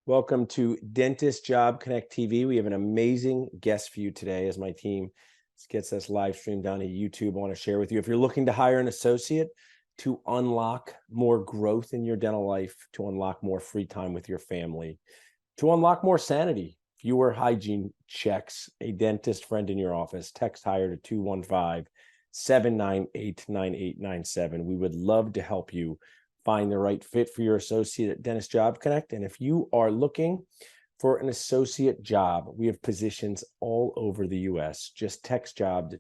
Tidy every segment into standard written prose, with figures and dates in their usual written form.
Welcome to Dentist Job Connect TV. We have an amazing guest for you today as my team gets us live streamed down to YouTube. I want to share with you, if you're looking to hire an associate to unlock more growth in your dental life, to unlock more free time with your family, to unlock more sanity, fewer hygiene checks, a dentist friend in your office, text hire to 215-798-9897. We would love to help you find the right fit for your associate at Dentist Job Connect. And if you are looking for an associate job, we have positions all over the US. Just text job to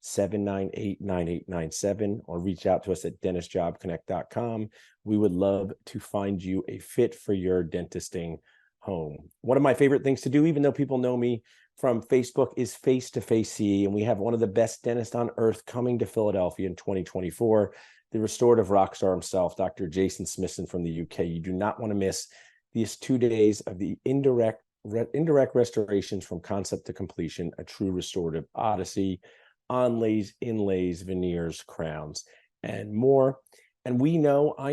215-798-9897 or reach out to us at dentistjobconnect.com. We would love to find you a fit for your dentisting home. One of my favorite things to do, even though people know me from Facebook, is face-to-face CE. And we have one of the best dentists on earth coming to Philadelphia in 2024. The restorative rock star himself, Dr. Jason Smithson from the UK. You do not want to miss these 2 days of the indirect restorations from concept to completion, a true restorative odyssey, onlays, inlays, veneers, crowns, and more. And I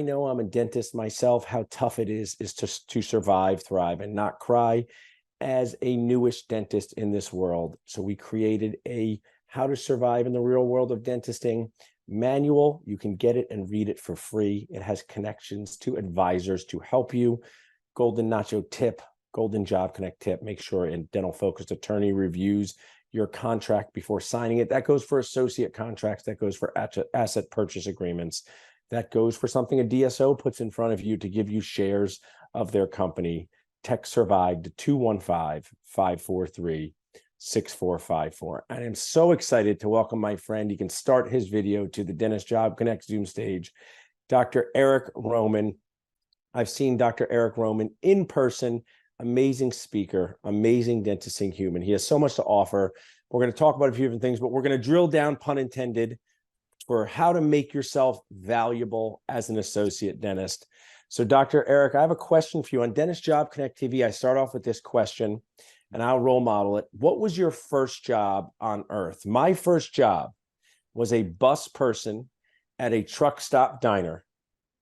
know I'm a dentist myself, how tough it is to survive, thrive, and not cry as a newish dentist in this world. So we created a how to survive in the real world of dentisting manual. You can get it and read it for free. It has connections to advisors to help you. Golden Nacho tip, Golden Job Connect tip. Make sure a dental focused attorney reviews your contract before signing it. That goes for associate contracts. That goes for asset purchase agreements. That goes for something a DSO puts in front of you to give you shares of their company. Text Survive to 215-543-6454. I am so excited to welcome my friend. He can start his video to the Dentist Job Connect Zoom stage, Dr. Eric Roman. I've seen Dr. Eric Roman in person, amazing speaker, amazing dentisting human. He has so much to offer. We're going to talk about a few different things, but we're going to drill down, pun intended, for how to make yourself valuable as an associate dentist. So Dr. Eric, I have a question for you. On Dentist Job Connect TV, I start off with this question, and I'll role model it. What was your first job on earth? My first job was a bus person at a truck stop diner,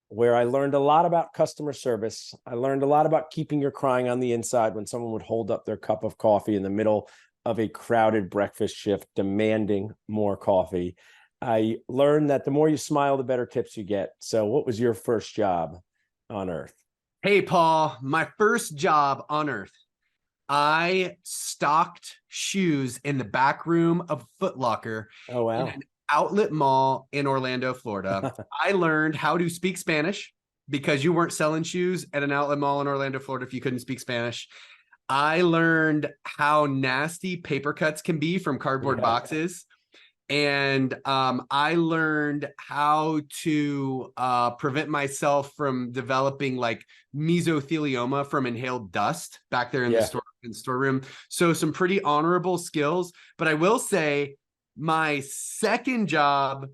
where I learned a lot about customer service. I learned a lot about keeping your crying on the inside when someone would hold up their cup of coffee in the middle of a crowded breakfast shift, demanding more coffee. I learned that the more you smile, the better tips you get. So what was your first job on earth? Hey, Paul, my first job on earth. I stocked shoes in the back room of Foot Locker. Oh, wow. In an outlet mall in Orlando, Florida. I learned how to speak Spanish because you weren't selling shoes at an outlet mall in Orlando, Florida if you couldn't speak Spanish. I learned how nasty paper cuts can be from cardboard boxes. And I learned how to prevent myself from developing like mesothelioma from inhaled dust back there in the storeroom. So some pretty honorable skills. But I will say my second job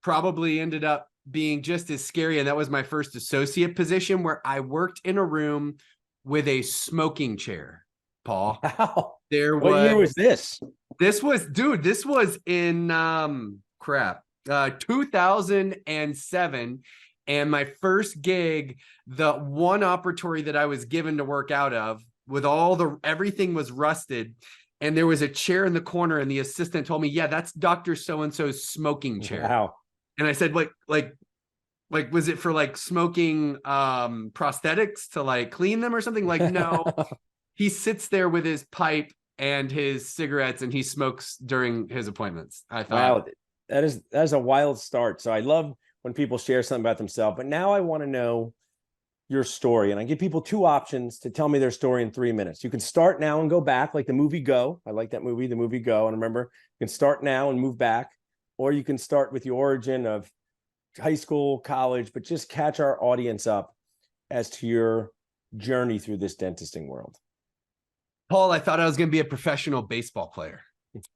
probably ended up being just as scary. And that was my first associate position, where I worked in a room with a smoking chair, Paul. Wow. What year was this? This was in 2007. And my first gig, the one operatory that I was given to work out of, with everything was rusted. And there was a chair in the corner, and the assistant told me, yeah, that's Dr. So-and-so's smoking chair. Wow. And I said, like, was it for like smoking prosthetics to like clean them or something? Like, no, he sits there with his pipe and his cigarettes, and he smokes during his appointments. I thought, wow, that is a wild start. So I love when people share something about themselves, but now I want to know your story. And I give people two options to tell me their story in 3 minutes. You can start now and go back, like the movie Go. I like that movie, the movie Go. And remember, you can start now and move back, or you can start with the origin of high school, college, but just catch our audience up as to your journey through this dentisting world. Paul, I thought I was going to be a professional baseball player.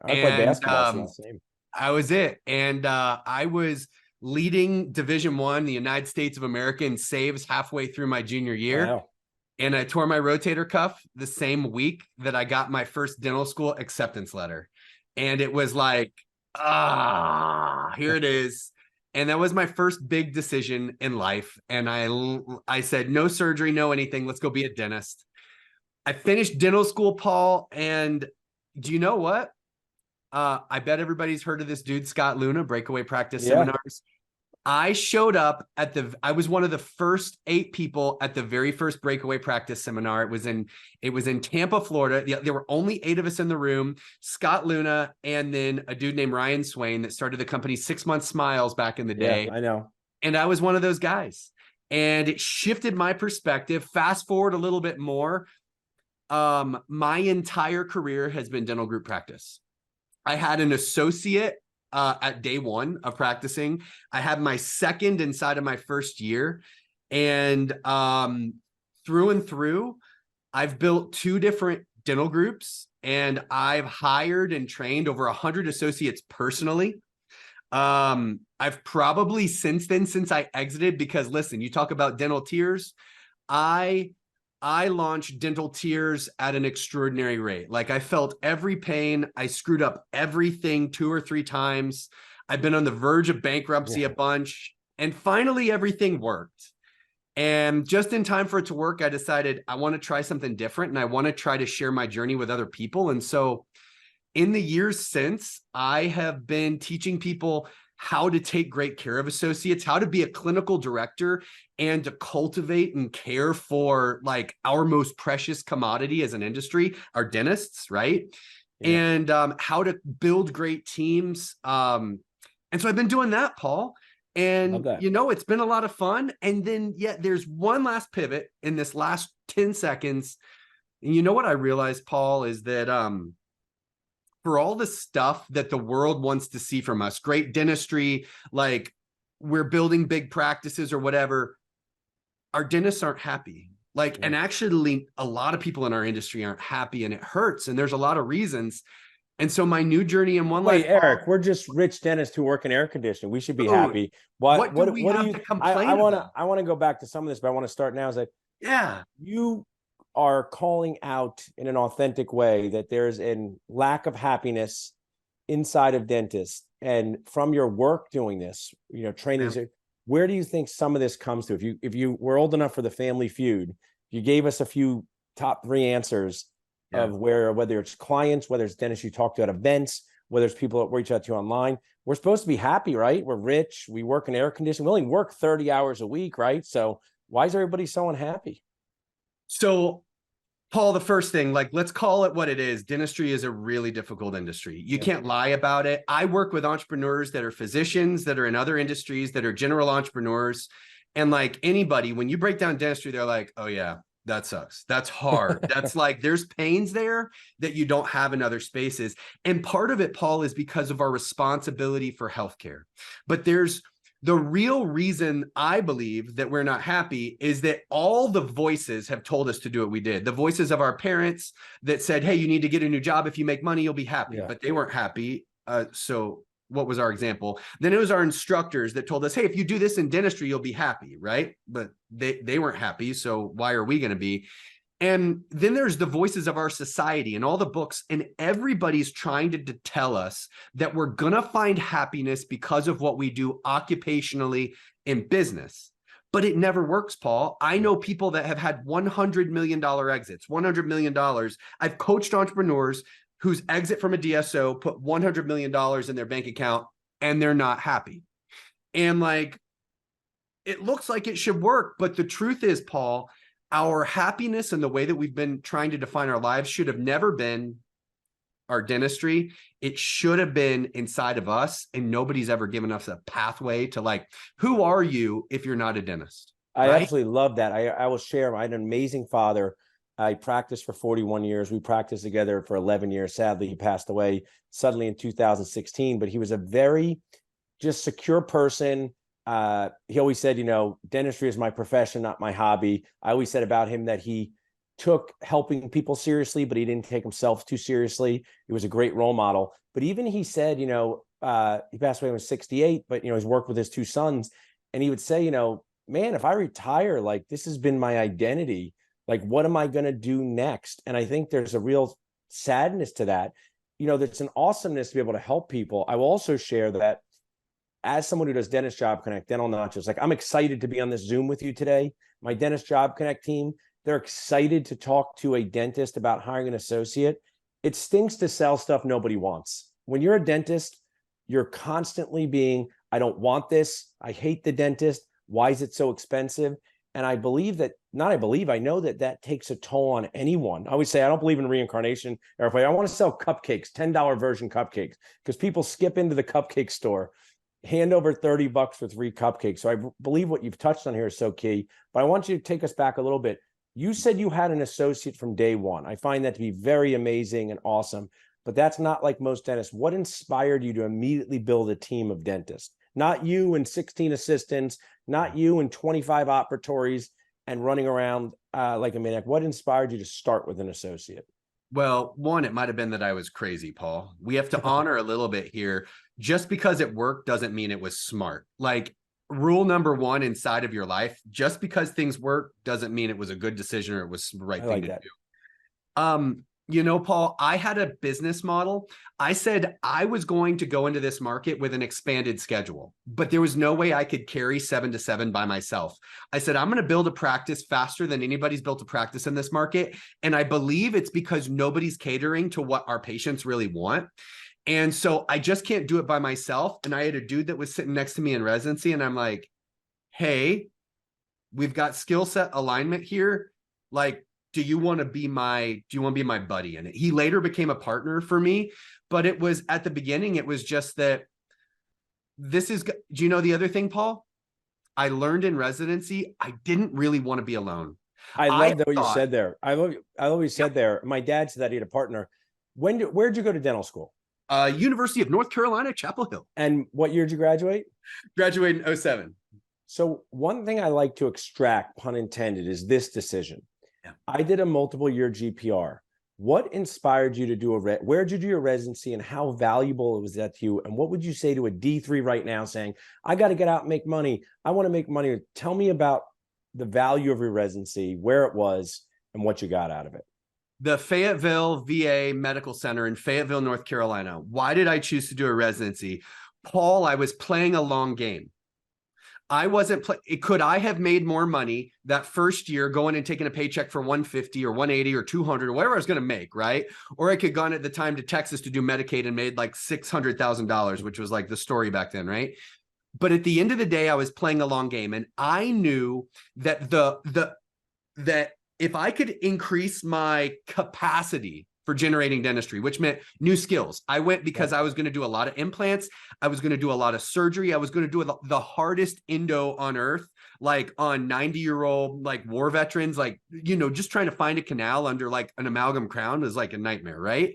I play basketball, so the same. I was it. And I was leading Division I, the United States of America, in saves halfway through my junior year. Wow. And I tore my rotator cuff the same week that I got my first dental school acceptance letter. And it was like, here it is. And that was my first big decision in life. And I said, no surgery, no anything. Let's go be a dentist. I finished dental school, Paul. And do you know what? I bet everybody's heard of this dude, Scott Luna, Breakaway Practice Seminars. I showed up I was one of the first 8 people at the very first Breakaway Practice Seminar. It was in Tampa, Florida. There were only 8 of us in the room, Scott Luna, and then a dude named Ryan Swain that started the company 6 Month Smiles back in the day. Yeah, I know. And I was one of those guys. And it shifted my perspective. Fast forward a little bit more. My entire career has been dental group practice. I had an associate at day 1 of practicing. I had my second inside of my first year. And through and through, I've built 2 different dental groups, and I've hired and trained over 100 associates personally. I've probably since I exited, because listen, you talk about dental tears. I launched dental tears at an extraordinary rate. Like, I felt every pain. I screwed up everything 2 or 3 times. I've been on the verge of bankruptcy a bunch, and finally everything worked. And just in time for it to work, I decided I want to try something different, and I want to try to share my journey with other people. And so in the years since, I have been teaching people how to take great care of associates, how to be a clinical director, and to cultivate and care for like our most precious commodity as an industry, our dentists, right? Yeah. And how to build great teams. And so I've been doing that, Paul. And, you know, it's been a lot of fun. And then yet there's one last pivot in this last 10 seconds. And you know what I realized, Paul, is that for all the stuff that the world wants to see from us, great dentistry, like we're building big practices or whatever, our dentists aren't happy. Like, and actually a lot of people in our industry aren't happy, and it hurts. And there's a lot of reasons. And so my new journey in one life. Wait, Eric, we're just rich dentists who work in air conditioning. We should be happy. What do you I want to go back to some of this, but I want to start now. Is that you are calling out in an authentic way that there's a lack of happiness inside of dentists, and from your work doing this, you know, trainings. Where do you think some of this comes to? If you were old enough for the Family Feud, you gave us a few top 3 answers of whether it's clients, whether it's dentists you talk to at events, whether it's people that reach out to you online. We're supposed to be happy, right? We're rich. We work in air conditioning. We only work 30 hours a week, right? So why is everybody so unhappy? So, Paul, the first thing, like, let's call it what it is. Dentistry is a really difficult industry. You can't lie about it. I work with entrepreneurs that are physicians, that are in other industries, that are general entrepreneurs. And like anybody, when you break down dentistry, they're like, oh yeah, that sucks. That's hard. That's like, there's pains there that you don't have in other spaces. And part of it, Paul, is because of our responsibility for healthcare. But there's the real reason I believe that we're not happy is that all the voices have told us to do what we did. The voices of our parents that said, hey, you need to get a new job. If you make money, you'll be happy. But they weren't happy. So what was our example? Then it was our instructors that told us, hey, if you do this in dentistry, you'll be happy, right? But they weren't happy. So why are we going to be? And then there's the voices of our society and all the books, and everybody's trying to tell us that we're going to find happiness because of what we do occupationally in business. But it never works, Paul. I know people that have had $100 million exits, $100 million. I've coached entrepreneurs whose exit from a DSO put $100 million in their bank account, and they're not happy. And like, it looks like it should work. But the truth is, Paul, our happiness and the way that we've been trying to define our lives should have never been our dentistry. It should have been inside of us. And nobody's ever given us a pathway to like, who are you if you're not a dentist? I absolutely love that. I will share. I had an amazing father. I practiced for 41 years. We practiced together for 11 years. Sadly, he passed away suddenly in 2016, but he was a very just secure person. He always said, you know, dentistry is my profession, not my hobby. I always said about him that he took helping people seriously, but he didn't take himself too seriously. He was a great role model. But even he said, you know, he passed away when he was 68, but, you know, he's worked with his 2 sons. And he would say, you know, man, if I retire, like, this has been my identity. Like, what am I going to do next? And I think there's a real sadness to that. You know, there's an awesomeness to be able to help people. I will also share that as someone who does Dentist Job Connect, Dental Nachos, like I'm excited to be on this Zoom with you today. My Dentist Job Connect team, they're excited to talk to a dentist about hiring an associate. It stinks to sell stuff nobody wants. When you're a dentist, you're constantly being, I don't want this. I hate the dentist. Why is it so expensive? And I believe that, not I believe, I know that that takes a toll on anyone. I always say, I don't believe in reincarnation. Or if I want to sell cupcakes, $10 version cupcakes, because people skip into the cupcake store, hand over $30 for 3 cupcakes. So I believe what you've touched on here is so key. But I want you to take us back a little bit. You said you had an associate from day one. I find that to be very amazing and awesome, but that's not like most dentists. What inspired you to immediately build a team of dentists? Not you and 16 assistants, not you and 25 operatories and running around like a maniac. What inspired you to start with an associate? Well, one, it might have been that I was crazy, Paul. We have to honor a little bit here. Just because it worked doesn't mean it was smart. Like, rule number one inside of your life, just because things work doesn't mean it was a good decision or it was the right thing to do. You know, Paul, I had a business model. I said I was going to go into this market with an expanded schedule, but there was no way I could carry 7 to 7 by myself. I said, I'm going to build a practice faster than anybody's built a practice in this market. And I believe it's because nobody's catering to what our patients really want. And so I just can't do it by myself. And I had a dude that was sitting next to me in residency, and I'm like, hey, we've got skill set alignment here. Like, do you want to be my buddy in it? He later became a partner for me, but it was at the beginning, it was just that do you know the other thing, Paul? I learned in residency, I didn't really want to be alone. I love what you said there. I love what you said there. My dad said that he had a partner. Where'd you go to dental school? University of North Carolina, Chapel Hill. And what year did you graduate? Graduated in 2007. So one thing I like to extract, pun intended, is this decision. Yeah. I did a multiple year GPR. What inspired you to do where did you do your residency and how valuable was that to you? And what would you say to a D3 right now saying, I got to get out and make money. I want to make money. Tell me about the value of your residency, where it was, and what you got out of it. The Fayetteville VA Medical Center in Fayetteville, North Carolina. Why did I choose to do a residency? Paul, I was playing a long game. I wasn't could I have made more money that first year going and taking a paycheck for 150 or 180 or 200 or whatever I was going to make, right? Or I could have gone at the time to Texas to do Medicaid and made like $600,000, which was like the story back then, right? But at the end of the day, I was playing a long game, and I knew that that if I could increase my capacity for generating dentistry, which meant new skills. I went because I was going to do a lot of implants. I was going to do a lot of surgery. I was going to do the hardest endo on earth, like on 90-year-old, like war veterans, like, you know, just trying to find a canal under like an amalgam crown was like a nightmare, right?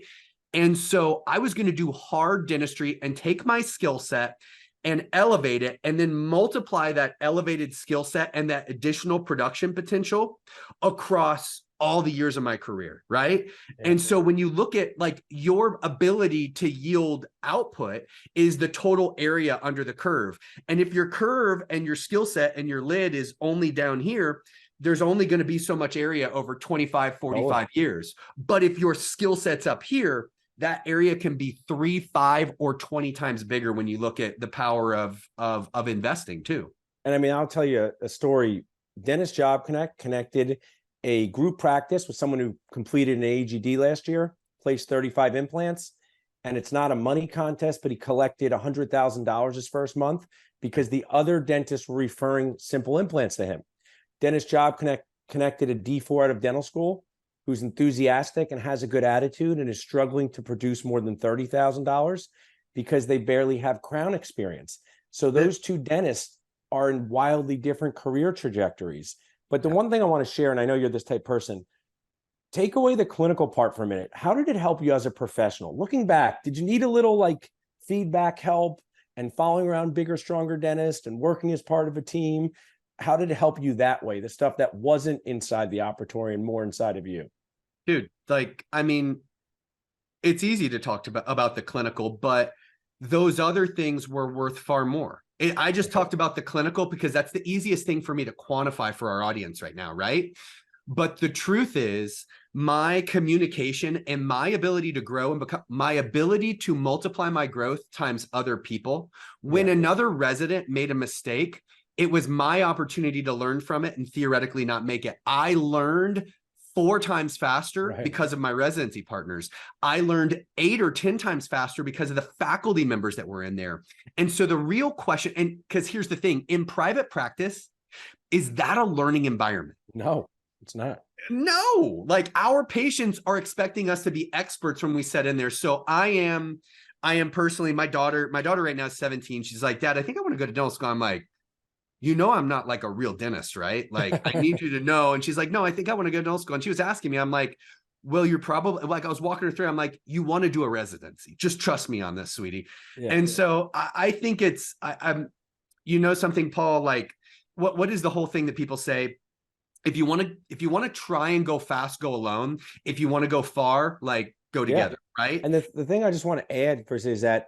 And so I was going to do hard dentistry and take my skill set and elevate it, and then multiply that elevated skill set and that additional production potential across all the years of my career, right? Yeah. And so when you look at like your ability to yield output is the total area under the curve. And if your curve and your skill set and your lid is only down here, there's only going to be so much area over 25, 45 years. But if your skill set's up here, that area can be 3, 5, or 20 times bigger when you look at the power of investing too. And I mean, I'll tell you a story. Dentist Job Connect connected a group practice with someone who completed an AGD last year, placed 35 implants, and it's not a money contest, but he collected $100,000 his first month because the other dentists were referring simple implants to him. Dentist Job Connect connected a D4 out of dental school who's enthusiastic and has a good attitude and is struggling to produce more than $30,000 because they barely have crown experience. So those two dentists are in wildly different career trajectories. But the one thing I want to share, and I know you're this type of person, take away the clinical part for a minute. How did it help you as a professional? Looking back, did you need a little like feedback help and following around bigger, stronger dentists and working as part of a team? How did it help you that way? The stuff that wasn't inside the operatory and more inside of you? Dude, like, I mean, it's easy to talk about the clinical, but those other things were worth far more. I just talked about the clinical because that's the easiest thing for me to quantify for our audience right now, right? But the truth is, my communication and my ability to grow and become my ability to multiply my growth times other people. When another resident made a mistake, it was my opportunity to learn from it and theoretically not make it. I learned 4 times faster because of my residency partners. I learned 8 or 10 times faster because of the faculty members that were in there. And so the real question, and because here's the thing, in private practice, is that a learning environment? No, it's not. No, like our patients are expecting us to be experts when we set in there. So I am personally, my daughter right now is 17. She's like, Dad, I think I want to go to dental school. I'm like, I'm not like a real dentist, right? Like, I need you to know. And she's like, no, I think I want to go to dental school. And she was asking me, I'm like, well, you're probably like, I was walking her through. I'm like, you want to do a residency. Just trust me on this, sweetie. And so I think I'm, something, Paul, like what is the whole thing that people say? If you want to try and go fast, go alone. If you want to go far, like go together, right? And the thing I just want to add, Chris, is that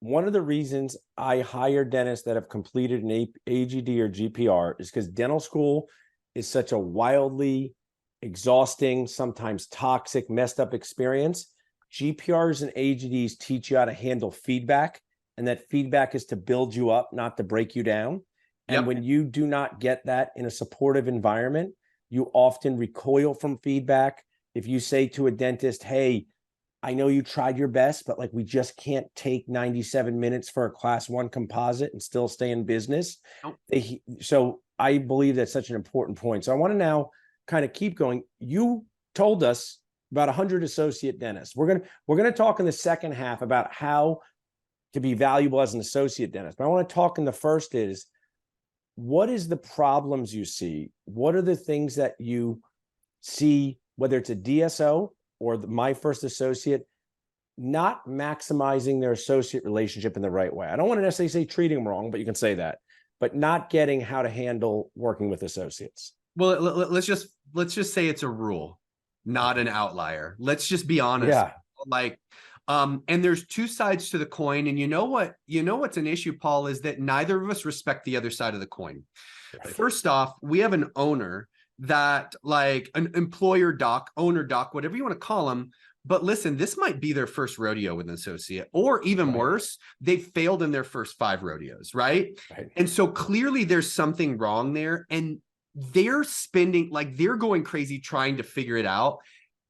one of the reasons I hire dentists that have completed an AGD or GPR is because dental school is such a wildly exhausting, sometimes toxic, messed up experience. GPRs and AGDs teach you how to handle feedback, and that feedback is to build you up, not to break you down. And when you do not get that in a supportive environment, you often recoil from feedback. If you say to a dentist, hey, I know you tried your best, but like we just can't take 97 minutes for a class 1 composite and still stay in business. So I believe that's such an important point. So I want to now kind of keep going. You told us about 100 associate dentists. We're going to talk in the second half about how to be valuable as an associate dentist. But I want to talk in the first is, what is the problems you see? What are the things that you see, whether it's a DSO or my first associate, not maximizing their associate relationship in the right way? I don't want to necessarily say treating them wrong, but you can say that, but not getting how to handle working with associates. Well, let's just say it's a rule, not an outlier. Let's just be honest. Yeah. Like, and there's 2 sides to the coin. And what's an issue, Paul, is that neither of us respect the other side of the coin. Right. First off, we have an owner that, like, an employer doc, owner doc, whatever you want to call them. But listen, this might be their first rodeo with an associate, or even worse, they've failed in their first 5 rodeos, right? And so clearly there's something wrong there, and they're going crazy trying to figure it out.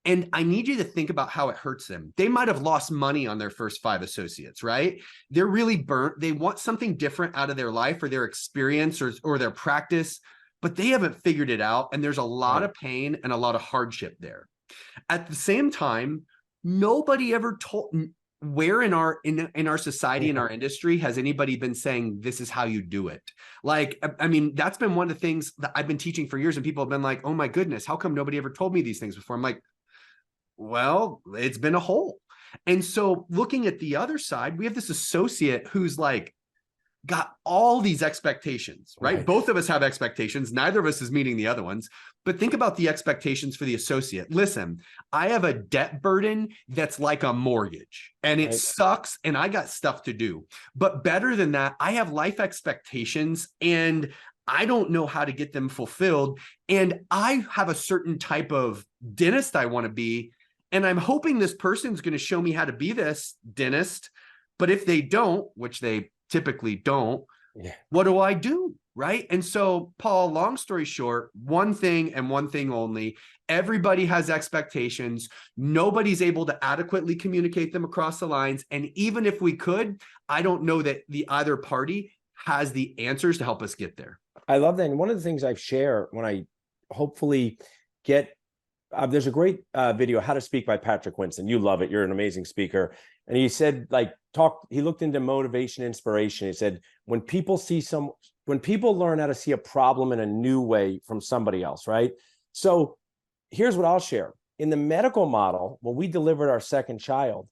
And I need you to think about how it hurts them. They might have lost money on their first 5 associates, right? They're really burnt. They want something different out of their life or their experience or their practice, but they haven't figured it out. And there's a lot of pain and a lot of hardship there. At the same time, nobody ever told, where in our society, in our industry, has anybody been saying this is how you do it? Like, I mean, that's been one of the things that I've been teaching for years, and people have been like, oh my goodness, how come nobody ever told me these things before? I'm like, well, it's been a hole. And so looking at the other side, we have this associate who's like got all these expectations, right? Both of us have expectations. Neither of us is meeting the other ones. But think about the expectations for the associate. Listen, I have a debt burden that's like a mortgage, and it sucks, and I got stuff to do. But better than that, I have life expectations, and I don't know how to get them fulfilled. And I have a certain type of dentist I want to be. And I'm hoping this person's going to show me how to be this dentist. But if they don't, which they typically don't, what do I do? Right. And so, Paul, long story short, one thing and one thing only: everybody has expectations. Nobody's able to adequately communicate them across the lines. And even if we could, I don't know that the either party has the answers to help us get there. I love that. And one of the things I share when I hopefully get, there's a great video, How to Speak by Patrick Winston. You love it. You're an amazing speaker. And he said, he looked into motivation, inspiration. He said, when people learn how to see a problem in a new way from somebody else, right? So here's what I'll share. In the medical model, when we delivered our second child,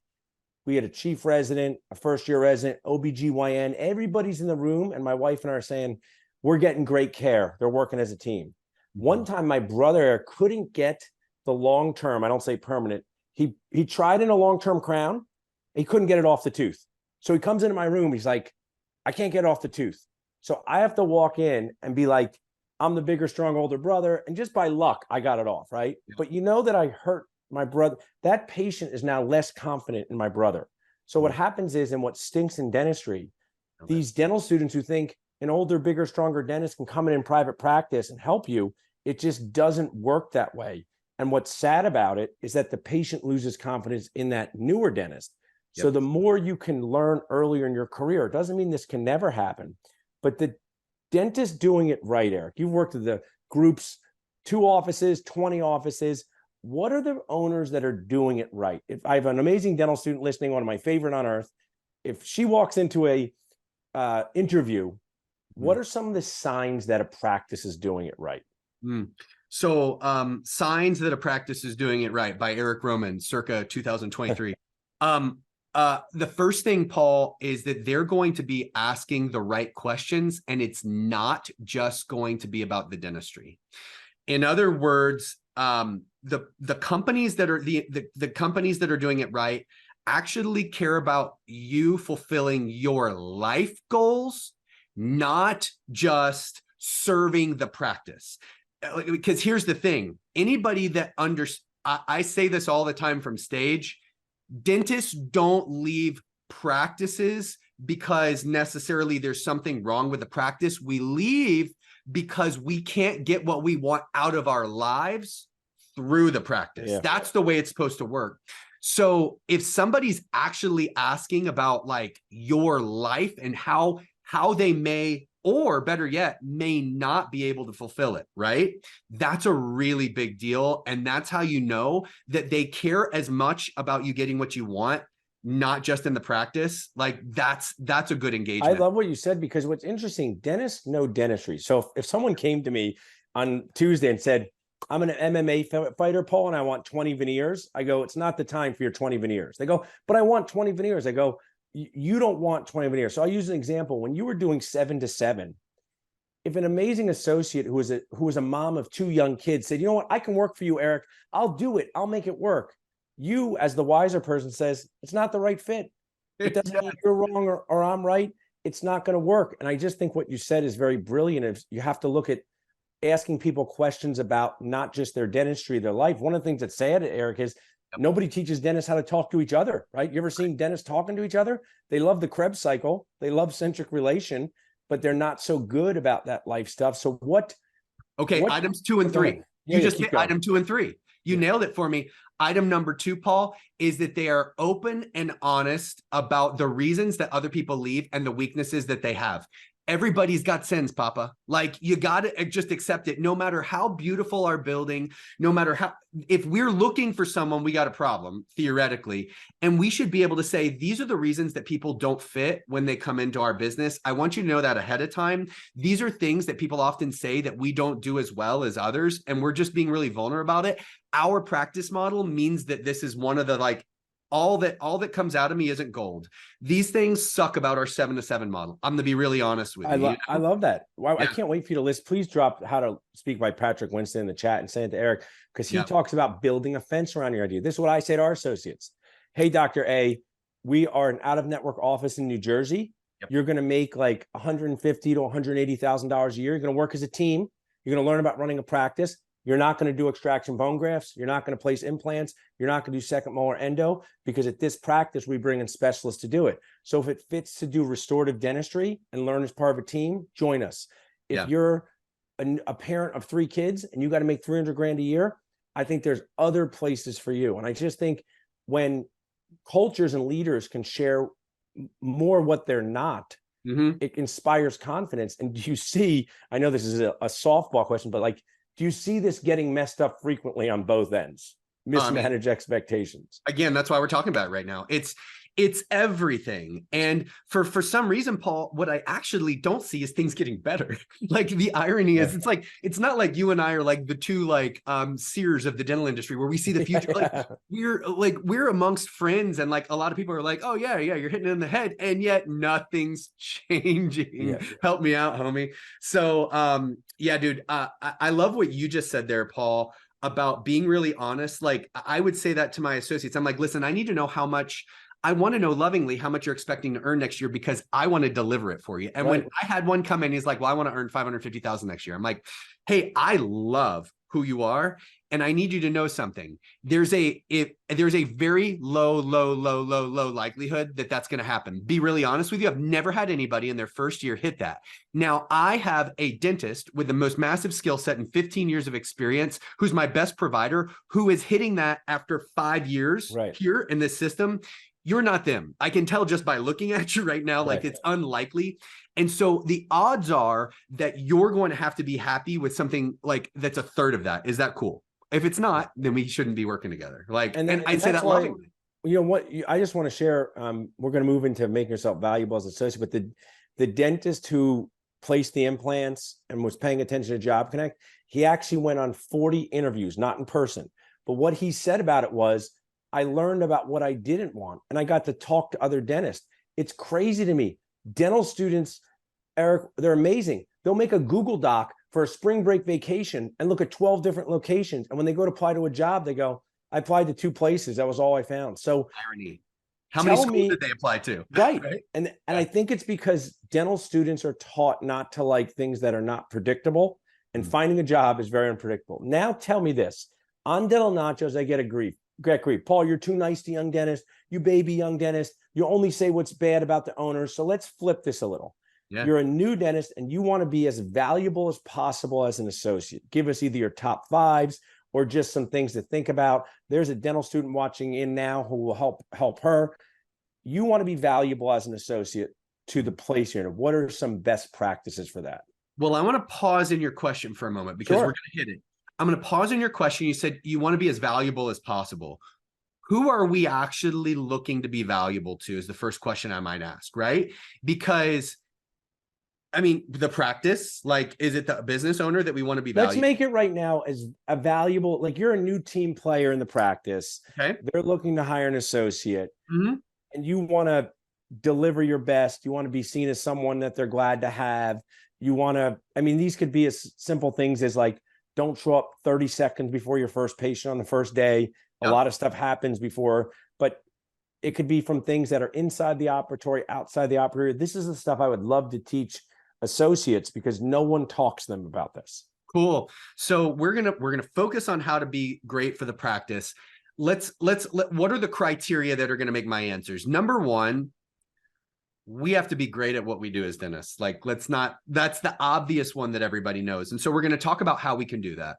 we had a chief resident, a first-year resident, OBGYN, everybody's in the room, and my wife and I are saying, we're getting great care. They're working as a team. One time, my brother couldn't get the long-term, I don't say permanent, he tried in a long-term crown. He couldn't get it off the tooth. So he comes into my room. He's like, I can't get it off the tooth. So I have to walk in and be like, I'm the bigger, strong older brother, and just by luck, I got it off, right? Yeah. But you know that I hurt my brother. That patient is now less confident in my brother. So what happens is, and what stinks in dentistry, these dental students who think an older, bigger, stronger dentist can come in private practice and help you, it just doesn't work that way. And what's sad about it is that the patient loses confidence in that newer dentist. So the more you can learn earlier in your career, it doesn't mean this can never happen, but the dentist doing it right, Eric, you've worked with the groups, 2 offices, 20 offices. What are the owners that are doing it right? If I have an amazing dental student listening, one of my favorite on earth, if she walks into a interview, what are some of the signs that a practice is doing it right? So Signs that a practice is doing it right by Eric Roman, circa 2023. The first thing, Paul, is that they're going to be asking the right questions, and it's not just going to be about the dentistry. In other words, the companies that are the companies that are doing it right actually care about you fulfilling your life goals, not just serving the practice. Because here's the thing, anybody that I say this all the time from stage, dentists don't leave practices because necessarily there's something wrong with the practice. We leave because we can't get what we want out of our lives through the practice. Yeah. That's the way it's supposed to work. So if somebody's actually asking about like your life and how they may, or better yet, may not be able to fulfill it, right? That's a really big deal. And that's how you know that they care as much about you getting what you want, not just in the practice. Like that's a good engagement. I love what you said, because what's interesting, dentists know dentistry. So if someone came to me on Tuesday and said, I'm an MMA fighter, Paul, and I want 20 veneers, I go, it's not the time for your 20 veneers. They go, but I want 20 veneers. I go, you don't want 20 veneers. So I'll use an example. When you were doing 7 to 7, if an amazing associate who was a mom of 2 young kids said, you know what, I can work for you, Eric, I'll do it, I'll make it work. You, as the wiser person, says, it's not the right fit. It doesn't mean you're wrong or I'm right. It's not going to work. And I just think what you said is very brilliant. You have to look at asking people questions about not just their dentistry, their life. One of the things that's sad, Eric, is nobody teaches dentists how to talk to each other, right? You ever seen dentists talking to each other? They love the Krebs cycle. They love centric relation, but they're not so good about that life stuff. So what? Okay, items 2 and 3. You just hit item 2 and 3. You nailed it for me. Item number 2, Paul, is that they are open and honest about the reasons that other people leave and the weaknesses that they have. Everybody's got sins, Papa. Like, you got to just accept it. No matter how beautiful our building, no matter how, if we're looking for someone, we got a problem, theoretically. And we should be able to say, these are the reasons that people don't fit when they come into our business. I want you to know that ahead of time. These are things that people often say that we don't do as well as others. And we're just being really vulnerable about it. Our practice model means that this is one of the, like, all that comes out of me isn't gold. These things suck about our 7 to 7 model. I'm gonna be really honest with you. I love that. Well, yeah. I can't wait for you to list. Please drop How to Speak by Patrick Winston in the chat and send it to Eric, because he talks about building a fence around your idea. This is what I say to our associates. Hey, Dr. A, we are an out-of-network office in New Jersey. You're going to make like $150,000 to $180,000 a year. You're going to work as a team. You're going to learn about running a practice. You're not going to do extraction bone grafts. You're not going to place implants. You're not going to do second molar endo, because at this practice, we bring in specialists to do it. So if it fits to do restorative dentistry and learn as part of a team, join us. If you're a parent of 3 kids and you got to make $300,000 a year, I think there's other places for you. And I just think when cultures and leaders can share more what they're not, it inspires confidence. And do you see, I know this is a softball question, but like, do you see this getting messed up frequently on both ends? Mismanaged expectations. Again, that's why we're talking about it right now. It's everything. And for some reason, Paul, what I actually don't see is things getting better. Like, the irony is, it's not like you and I are like the 2 like seers of the dental industry where we see the future. Like we're amongst friends, and like a lot of people are like, oh yeah, you're hitting it in the head, and yet nothing's changing. Help me out, homie. So yeah, dude, I love what you just said there, Paul, about being really honest. Like, I would say that to my associates. I'm like, listen, I need to know how much I want to know lovingly how much you're expecting to earn next year because I want to deliver it for you. And when I had one come in, he's like, well, I want to earn 550,000 next year. I'm like, hey, I love who you are. And I need you to know something. There's a very low likelihood that that's going to happen. Be really honest with you. I've never had anybody in their first year hit that. Now I have a dentist with the most massive skill set and 15 years of experience, who's my best provider, who is hitting that after 5 years here in this system. You're not them. I can tell just by looking at you right now, like it's unlikely. And so the odds are that you're going to have to be happy with something like that's a third of that. Is that cool? If it's not, then we shouldn't be working together. Like, and I say that lovingly. You know what? I just want to share. We're going to move into making yourself valuable as an associate. But the dentist who placed the implants and was paying attention to Job Connect, he actually went on 40 interviews, not in person. But what he said about it was, I learned about what I didn't want, and I got to talk to other dentists. It's crazy to me. Dental students, Eric, they're amazing. They'll make a Google Doc for a spring break vacation and look at 12 different locations. And when they go to apply to a job, they go, I applied to 2 places. That was all I found. So irony. How many schools did they apply to? Right. And I think it's because dental students are taught not to like things that are not predictable, and finding a job is very unpredictable. Now tell me this. On Dental Nachos, I get grief. Paul, you're too nice to young dentists. You baby young dentist. You only say what's bad about the owners. So let's flip this a little. Yeah. You're a new dentist and you want to be as valuable as possible as an associate. Give us either your top 5s or just some things to think about. There's a dental student watching in now who will help her. You want to be valuable as an associate to the place you're in. What are some best practices for that? Well, I want to pause in your question for a moment because we're going to hit it. I'm going to pause in your question. You said you want to be as valuable as possible. Who are we actually looking to be valuable to is the first question I might ask, right? Because, I mean, the practice, like, is it the business owner that we want to be valuable? Let's make it right now as a valuable, like you're a new team player in the practice. Okay. They're looking to hire an associate and you want to deliver your best. You want to be seen as someone that they're glad to have. You want to, I mean, these could be as simple things as like, don't show up 30 seconds before your first patient on the first day. A lot of stuff happens before, but it could be from things that are inside the operatory, outside the operatory. This is the stuff I would love to teach associates because no one talks to them about this. Cool. So we're gonna focus on how to be great for the practice. What are the criteria that are going to make my answers? Number 1, we have to be great at what we do as dentists. Like, that's the obvious one that everybody knows. And so we're going to talk about how we can do that.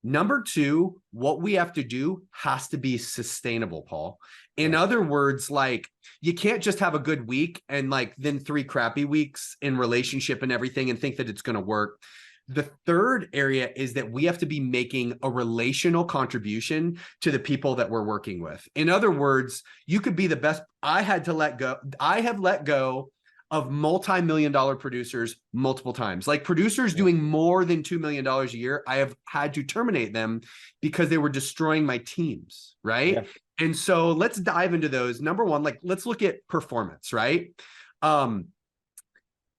Number 2, what we have to do has to be sustainable, Paul. In other words, like, you can't just have a good week and like then 3 crappy weeks in relationship and everything and think that it's going to work. The third area is that we have to be making a relational contribution to the people that we're working with. In other words, you could be the best. I have let go of multi-million-dollar producers multiple times. Like producers doing more than $2 million a year, I have had to terminate them because they were destroying my teams, right? Yeah. And so let's dive into those. Number 1, like, let's look at performance, right?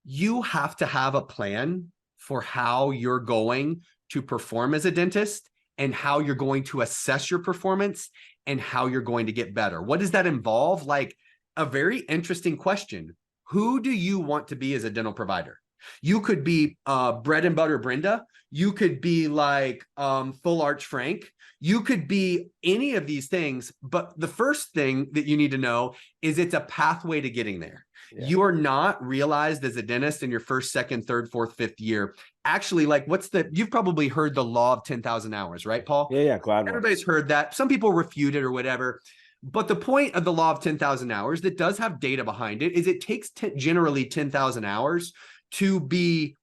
You have to have a plan for how you're going to perform as a dentist and how you're going to assess your performance and how you're going to get better. What does that involve? Like, a very interesting question. Who do you want to be as a dental provider? You could be bread and butter Brenda. You could be like full arch Frank. You could be any of these things. But the first thing that you need to know is it's a pathway to getting there. Yeah. You are not realized as a dentist in your first, second, third, fourth, fifth year. Actually, like, you've probably heard the law of 10,000 hours, right, Paul? Yeah, glad. Everybody's heard that. Some people refute it or whatever. But the point of the law of 10,000 hours that does have data behind it is it takes generally 10,000 hours to become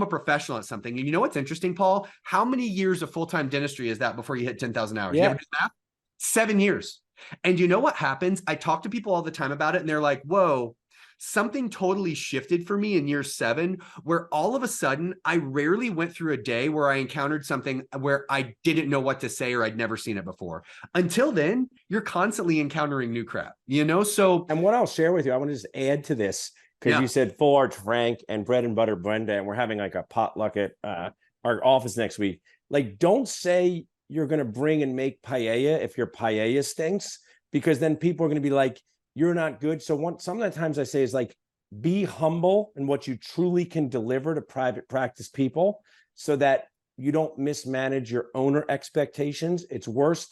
a professional at something. And you know what's interesting, Paul? How many years of full-time dentistry is that before you hit 10,000 hours? Yeah. You ever do math? 7 years. And you know what happens? I talk to people all the time about it and they're like, whoa, something totally shifted for me in year 7, where all of a sudden I rarely went through a day where I encountered something where I didn't know what to say or I'd never seen it before. Until then, you're constantly encountering new crap, you know? So, and what I'll share with you, I want to just add to this, because you said full arch Frank and bread and butter Brenda, and we're having like a potluck at our office next week. Like, don't say you're going to bring and make paella if your paella stinks. because then people are going to be like, you're not good. So sometimes I say is like, be humble in what you truly can deliver to private practice people so that you don't mismanage your owner expectations. It's worse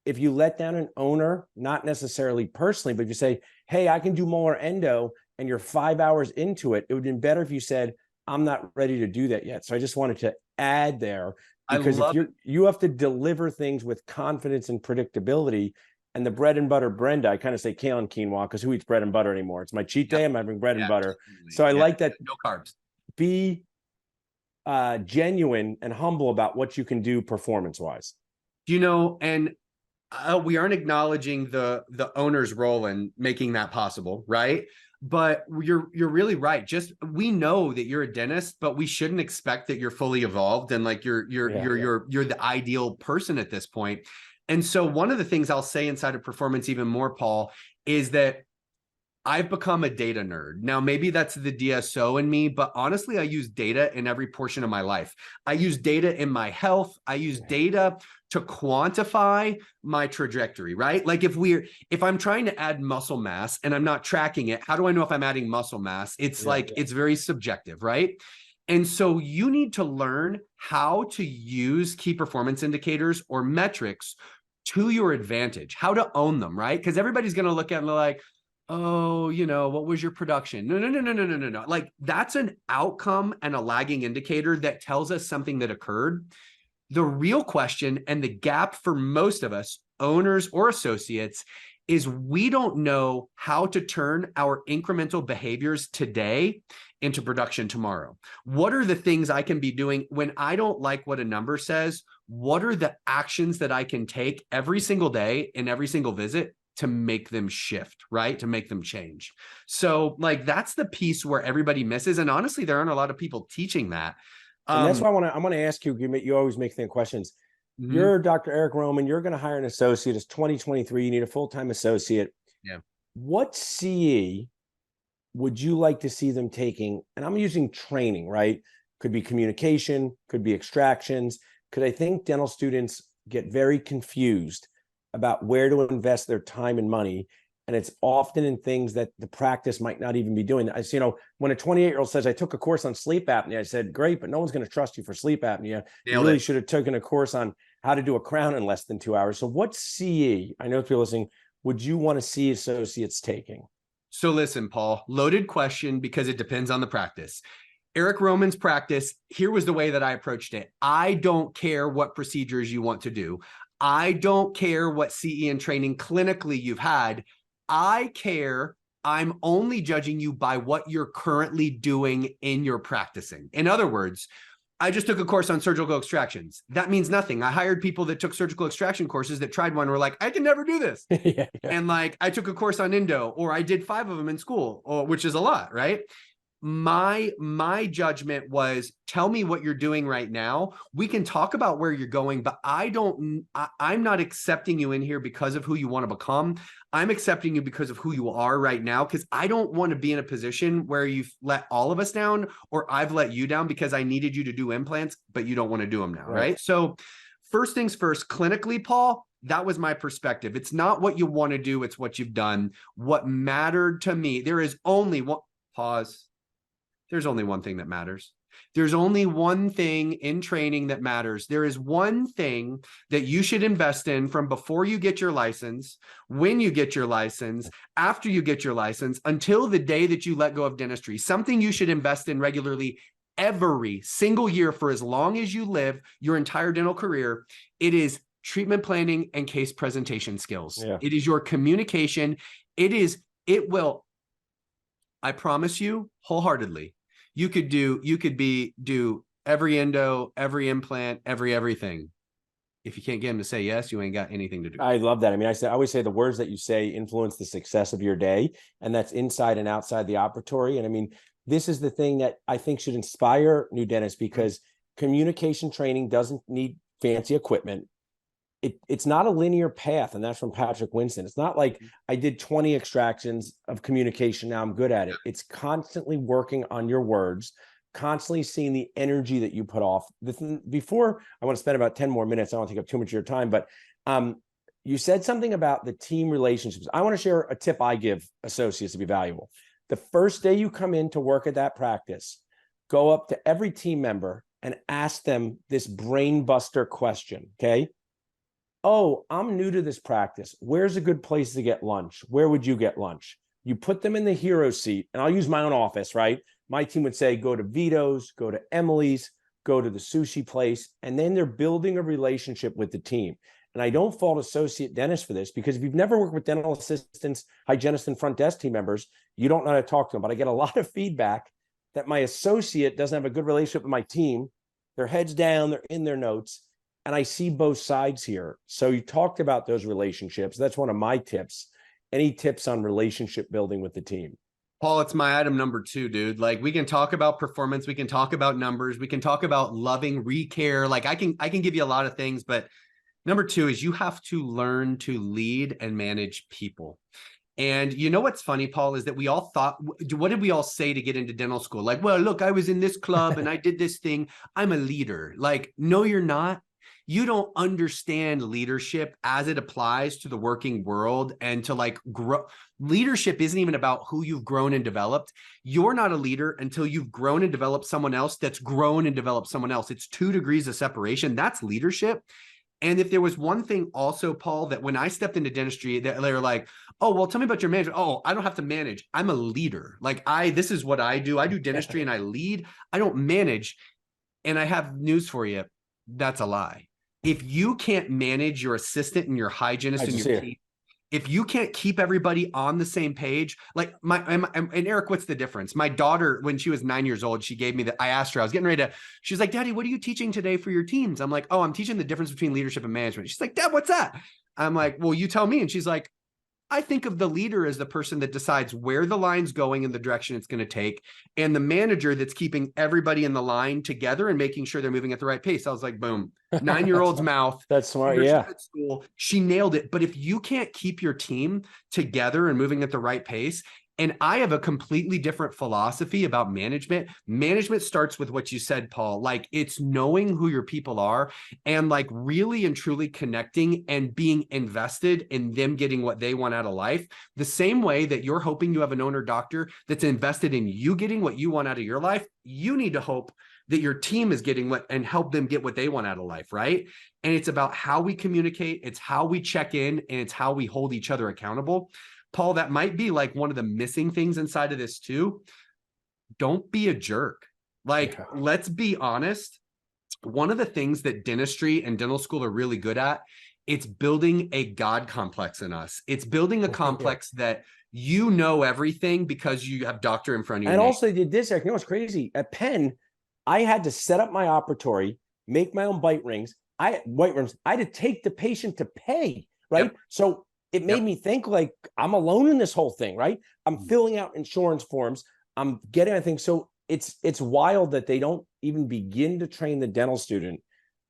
if you let down an owner, not necessarily personally, but if you say, hey, I can do molar endo, and you're 5 hours into it, it would have been better if you said, I'm not ready to do that yet. So I just wanted to add there, because if you have to deliver things with confidence and predictability. And the bread and butter Brenda, I kind of say kale and quinoa, because who eats bread and butter anymore? It's my cheat day. I'm having bread and butter. Absolutely. So I like that. No carbs. Be genuine and humble about what you can do performance-wise. And we aren't acknowledging the owner's role in making that possible, right? But you're really right. Just, we know that you're a dentist, but we shouldn't expect that you're fully evolved and like you're the ideal person at this point. And so one of the things I'll say inside of performance even more, Paul, is that I've become a data nerd. Now, maybe that's the DSO in me, but honestly, I use data in every portion of my life. I use data in my health. I use data to quantify my trajectory, right? Like if I'm trying to add muscle mass and I'm not tracking it, how do I know if I'm adding muscle mass? It's it's very subjective, right? And so you need to learn how to use key performance indicators or metrics to your advantage, how to own them, right? Because everybody's going to look at it like, oh, what was your production? No. Like, that's an outcome and a lagging indicator that tells us something that occurred. The real question and the gap for most of us, owners or associates, is we don't know how to turn our incremental behaviors today into production tomorrow. What are the things I can be doing when I don't like what a number says? What are the actions that I can take every single day in every single visit to make them shift, right? To make them change. So like, that's the piece where everybody misses. And honestly, there aren't a lot of people teaching that. And that's why I want to ask you, you always make the questions. You're Dr. Eric Roman, you're going to hire an associate. It's 2023. You need a full-time associate. Yeah. What CE would you like to see them taking? And I'm using training, right? Could be communication, could be extractions. Could I think dental students get very confused about where to invest their time and money? And it's often in things that the practice might not even be doing. When a 28-year-old says, I took a course on sleep apnea, I said, great, but no one's going to trust you for sleep apnea. You really should have taken a course on how to do a crown in less than 2 hours. So what CE, I know people listening, would you want to see associates taking? So listen, Paul, loaded question because it depends on the practice. Eric Roman's practice, here was the way that I approached it. I don't care what procedures you want to do. I don't care what CE and training clinically you've had. I care. I'm only judging you by what you're currently doing in your practicing. In other words, I just took a course on surgical extractions. That means nothing. I hired people that took surgical extraction courses that tried one and were like, I can never do this. And like, I took a course on endo, or I did 5 of them in school, which is a lot, right? My judgment was, tell me what you're doing right now. We can talk about where you're going, but I'm not accepting you in here because of who you want to become. I'm accepting you because of who you are right now, because I don't want to be in a position where you've let all of us down, or I've let you down because I needed you to do implants, but you don't want to do them now, right? So first things first, clinically, Paul, that was my perspective. It's not what you want to do, it's what you've done. What mattered to me, there is only one, pause. There's only one thing that matters. There's only one thing in training that matters. There is one thing that you should invest in from before you get your license, when you get your license, after you get your license, until the day that you let go of dentistry. Something you should invest in regularly every single year for as long as you live, your entire dental career. It is treatment planning and case presentation skills. Yeah. It is your communication. It will, I promise you wholeheartedly, you could do every endo, every implant, everything. If you can't get them to say yes, you ain't got anything to do. I love that. I mean, I always say the words that you say influence the success of your day, and that's inside and outside the operatory. And I mean, this is the thing that I think should inspire new dentists, because communication training doesn't need fancy equipment. It's not a linear path, and that's from Patrick Winston. It's not like I did 20 extractions of communication, now I'm good at it. It's constantly working on your words, constantly seeing the energy that you put off. Before, I want to spend about 10 more minutes. I don't want to take up too much of your time, but you said something about the team relationships. I want to share a tip I give associates to be valuable. The first day you come in to work at that practice, go up to every team member and ask them this brain buster question. Okay. Oh, I'm new to this practice. Where's a good place to get lunch? Where would you get lunch? You put them in the hero seat, and I'll use my own office, right? My team would say, go to Vito's, go to Emily's, go to the sushi place. And then they're building a relationship with the team. And I don't fault associate dentists for this, because if you've never worked with dental assistants, hygienists, and front desk team members, you don't know how to talk to them. But I get a lot of feedback that my associate doesn't have a good relationship with my team. Their heads down, they're in their notes. And I see both sides here. So you talked about those relationships. That's one of my tips. Any tips on relationship building with the team? Paul, it's my item number 2, dude. Like, we can talk about performance, we can talk about numbers, we can talk about loving, recare. Like, I can give you a lot of things, but number 2 is you have to learn to lead and manage people. And you know what's funny, Paul, is that we all thought, what did we all say to get into dental school? Like, well, look, I was in this club and I did this thing. I'm a leader. Like, no, you're not. You don't understand leadership as it applies to the working world and to like grow. Leadership isn't even about who you've grown and developed. You're not a leader until you've grown and developed someone else that's grown and developed someone else. It's 2 degrees of separation. That's leadership. And if there was one thing also, Paul, that when I stepped into dentistry, they were like, oh, well, tell me about your management. Oh, I don't have to manage. I'm a leader. Like, this is what I do. I do dentistry and I lead. I don't manage. And I have news for you. That's a lie. If you can't manage your assistant and your hygienist and your team, if you can't keep everybody on the same page, like and Eric, what's the difference? My daughter, when she was 9 years old, she gave me I asked her, I was getting ready to, she was like, Daddy, what are you teaching today for your teams? I'm like, oh, I'm teaching the difference between leadership and management. She's like, Dad, what's that? I'm like, well, you tell me. And she's like, I think of the leader as the person that decides where the line's going and the direction it's going to take, and the manager that's keeping everybody in the line together and making sure they're moving at the right pace. I was like, boom, 9-year-old's mouth. That's smart. Yeah. At school, she nailed it. But if you can't keep your team together and moving at the right pace, and I have a completely different philosophy about management. Management starts with what you said, Paul. Like, it's knowing who your people are and like really and truly connecting and being invested in them getting what they want out of life. The same way that you're hoping you have an owner doctor that's invested in you getting what you want out of your life, you need to hope that your team is getting what and help them get what they want out of life, right? And it's about how we communicate, it's how we check in, and it's how we hold each other accountable. Paul, that might be like one of the missing things inside of this too. Don't be a jerk. Like, let's be honest. One of the things that dentistry and dental school are really good at, it's building a God complex in us. It's building a complex that you know everything because you have doctor in front of you. And also they did this, Eric. You know what's crazy? At Penn, I had to set up my operatory, make my own white rings. I had to take the patient to pay, right? Yep. So it made me think like I'm alone in this whole thing, right? I'm filling out insurance forms. I'm getting, I think, so it's wild that they don't even begin to train the dental student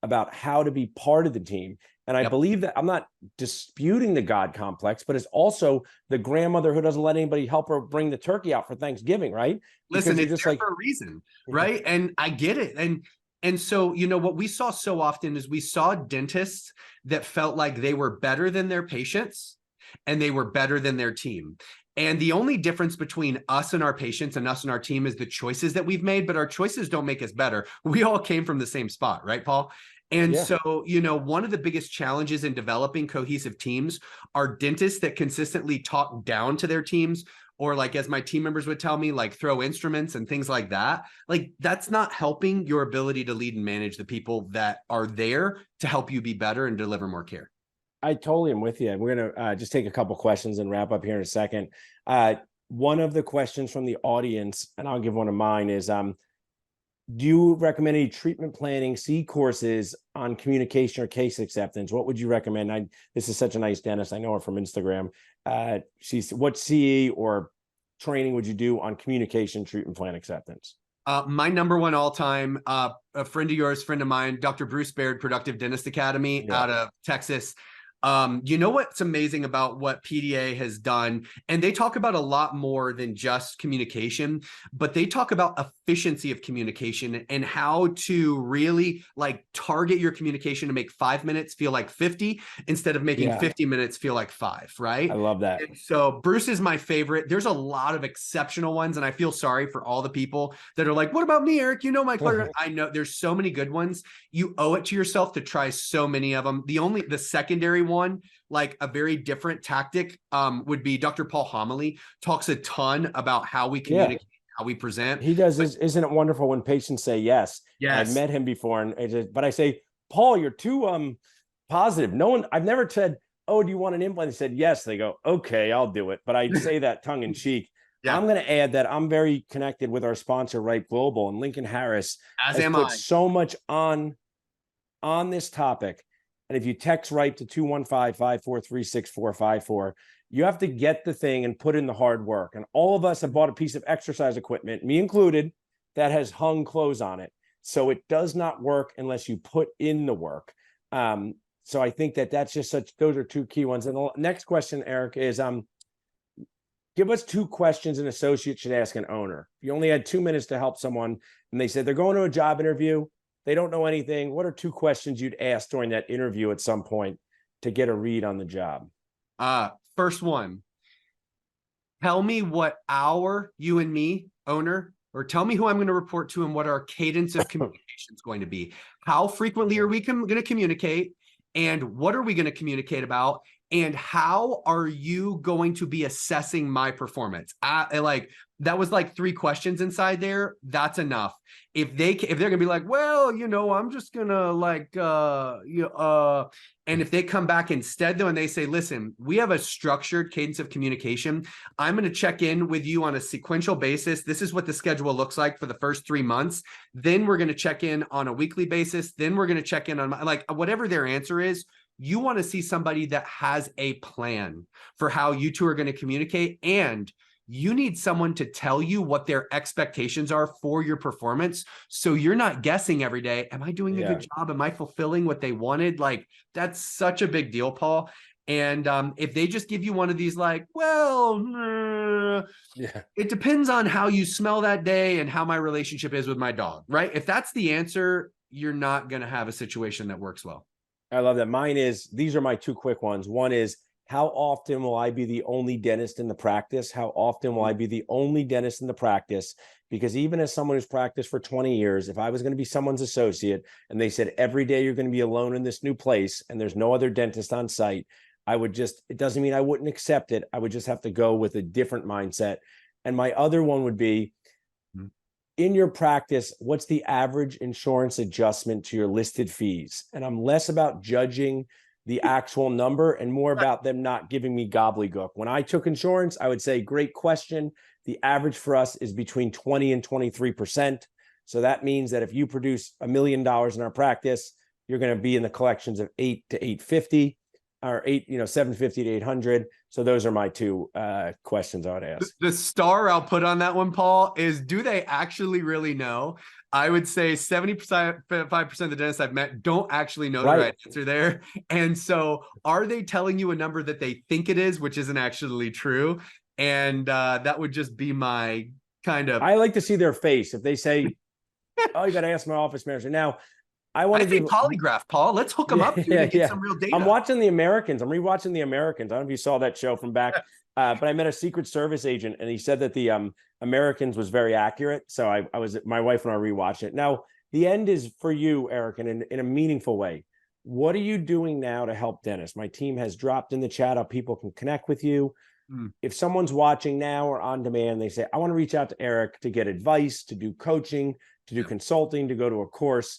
about how to be part of the team. And I believe that I'm not disputing the God complex, but it's also the grandmother who doesn't let anybody help her bring the turkey out for Thanksgiving, right? Listen, it's just like for a reason, right? And I get it. And so, you know, what we saw so often is we saw dentists that felt like they were better than their patients and they were better than their team. And the only difference between us and our patients and us and our team is the choices that we've made, but our choices don't make us better. We all came from the same spot, right, Paul? And so, you know, one of the biggest challenges in developing cohesive teams are dentists that consistently talk down to their teams, or like, as my team members would tell me, like throw instruments and things like that. Like, that's not helping your ability to lead and manage the people that are there to help you be better and deliver more care. I totally am with you. We're going to just take a couple questions and wrap up here in a second. One of the questions from the audience, and I'll give one of mine, is do you recommend any treatment planning C courses on communication or case acceptance? What would you recommend? This is such a nice dentist. I know her from Instagram. What CE or training would you do on communication, treatment plan acceptance? My number one all-time, a friend of yours, friend of mine, Dr. Bruce Baird, Productive Dentist Academy out of Texas. You know what's amazing about what PDA has done, and they talk about a lot more than just communication, but they talk about efficiency of communication and how to really like target your communication to make 5 minutes feel like 50 instead of making Yeah. 50 minutes feel like 5, right? I love that. And so Bruce is my favorite. There's a lot of exceptional ones, and I feel sorry for all the people that are like, what about me, Eric? You know my Clark. I know there's so many good ones. You owe it to yourself to try so many of them. The secondary one, like a very different tactic, would be Dr. Paul Homily talks a ton about how we communicate, how we present. He does. Isn't it wonderful when patients say yes? Yes. I've met him before, but I say, Paul, you're too positive. No one, I've never said, oh, do you want an implant? They said yes. They go, okay, I'll do it. But I say that tongue in cheek. Yeah. I'm going to add that I'm very connected with our sponsor, Ripe Global, and Lincoln Harris As has am put I. so much on this topic. And if you text Ripe to 215-543-6454, you have to get the thing and put in the hard work. And all of us have bought a piece of exercise equipment, me included, that has hung clothes on it. So it does not work unless you put in the work. So I think that's just those are two key ones. And the next question, Eric, is give us 2 questions an associate should ask an owner. If you only had 2 minutes to help someone and they said they're going to a job interview, they don't know anything, what are 2 questions you'd ask during that interview at some point to get a read on the job? First one, tell me what you and me owner, or tell me who I'm going to report to and what our cadence of communication is going to be. How frequently are we going to communicate? And what are we going to communicate about? And how are you going to be assessing my performance? That was like 3 questions inside there. That's enough. If they're gonna be like, well, I'm just gonna and if they come back instead though, and they say, listen, we have a structured cadence of communication. I'm going to check in with you on a sequential basis. This is what the schedule looks like for the first 3 months. Then we're going to check in on a weekly basis. Then we're going to check in on whatever their answer is. You want to see somebody that has a plan for how you two are going to communicate, and you need someone to tell you what their expectations are for your performance. So you're not guessing every day, am I doing a good job? Am I fulfilling what they wanted? Like, that's such a big deal, Paul. And if they just give you one of these it depends on how you smell that day and how my relationship is with my dog, right? If that's the answer, you're not going to have a situation that works well. I love that. These are my 2 quick ones. One is, how often will I be the only dentist in the practice? How often will I be the only dentist in the practice? Because even as someone who's practiced for 20 years, if I was going to be someone's associate and they said every day you're going to be alone in this new place and there's no other dentist on site, it doesn't mean I wouldn't accept it. I would just have to go with a different mindset. And my other one would be, in your practice, what's the average insurance adjustment to your listed fees? And I'm less about judging the actual number and more about them not giving me gobbledygook. When I took insurance, I would say, great question. The average for us is between 20 and 23%. So that means that if you produce $1 million in our practice, you're going to be in the collections of 8 to 850 or 750 to 800. So those are my 2 questions I would ask. The star I'll put on that one, Paul, is, do they actually really know? I would say 75% of the dentists I've met don't actually know the right answer there. And so are they telling you a number that they think it is, which isn't actually true? And that would just be my kind of... I like to see their face. If they say, oh, you got to ask my office manager. Now, I think polygraph, Paul. Let's hook them up and get some real data. I'm watching The Americans. I'm rewatching The Americans. I don't know if you saw that show from back, but I met a Secret Service agent, and he said that the Americans was very accurate. So my wife and I rewatched it. Now, the end is for you, Eric, and in a meaningful way. What are you doing now to help dentists? My team has dropped in the chat how people can connect with you. If someone's watching now or on demand, they say, I want to reach out to Eric to get advice, to do coaching, to do consulting, to go to a course.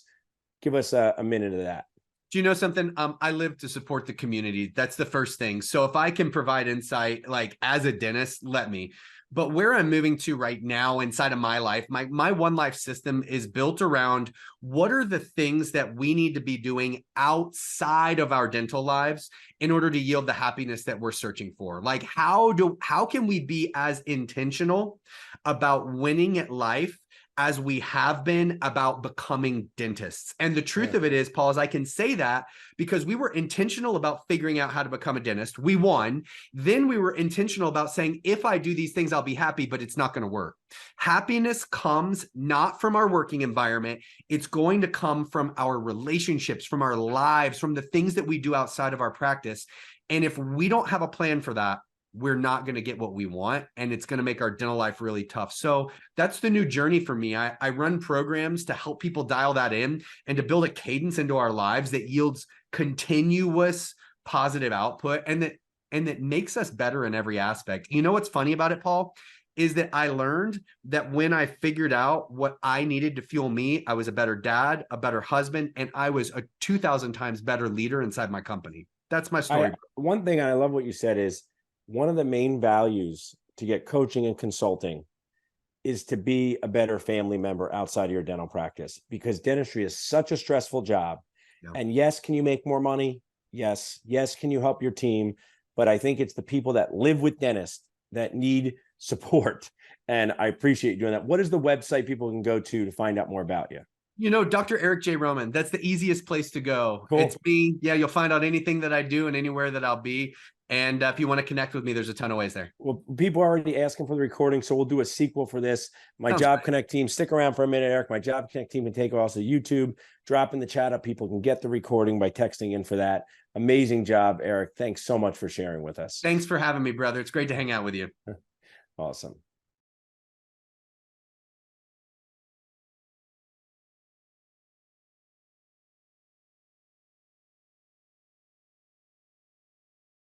Give us a minute of that. Do you know something? I live to support the community. That's the first thing. So if I can provide insight, as a dentist, let me. But where I'm moving to right now inside of my life, my One Life system is built around what are the things that we need to be doing outside of our dental lives in order to yield the happiness that we're searching for? How can we be as intentional about winning at life as we have been about becoming dentists. And the truth Yeah. of it is, Paul, is I can say that because we were intentional about figuring out how to become a dentist. We won. Then we were intentional about saying, if I do these things, I'll be happy, but it's not going to work. Happiness comes not from our working environment. It's going to come from our relationships, from our lives, from the things that we do outside of our practice. And if we don't have a plan for that, we're not going to get what we want, and it's going to make our dental life really tough. So that's the new journey for me. I run programs to help people dial that in and to build a cadence into our lives that yields continuous positive output and that makes us better in every aspect. You know what's funny about it, Paul, is that I learned that when I figured out what I needed to fuel me, I was a better dad, a better husband, and I was a 2,000 times better leader inside my company. That's my story. One thing, I love what you said, is one of the main values to get coaching and consulting is to be a better family member outside of your dental practice, because dentistry is such a stressful job. Yeah. And yes, can you make more money? Yes. Yes, can you help your team? But I think it's the people that live with dentists that need support. And I appreciate you doing that. What is the website people can go to find out more about you? You know, Dr. Eric J. Roman, that's the easiest place to go. Cool. It's me. Yeah, you'll find out anything that I do and anywhere that I'll be. And if you want to connect with me, there's a ton of ways there. Well, people are already asking for the recording, so we'll do a sequel for this. My Sounds Job great. Connect team, stick around for a minute, Eric. My Job Connect team can take also YouTube, drop in the chat up. People can get the recording by texting in for that. Amazing job, Eric. Thanks so much for sharing with us. Thanks for having me, brother. It's great to hang out with you. Awesome.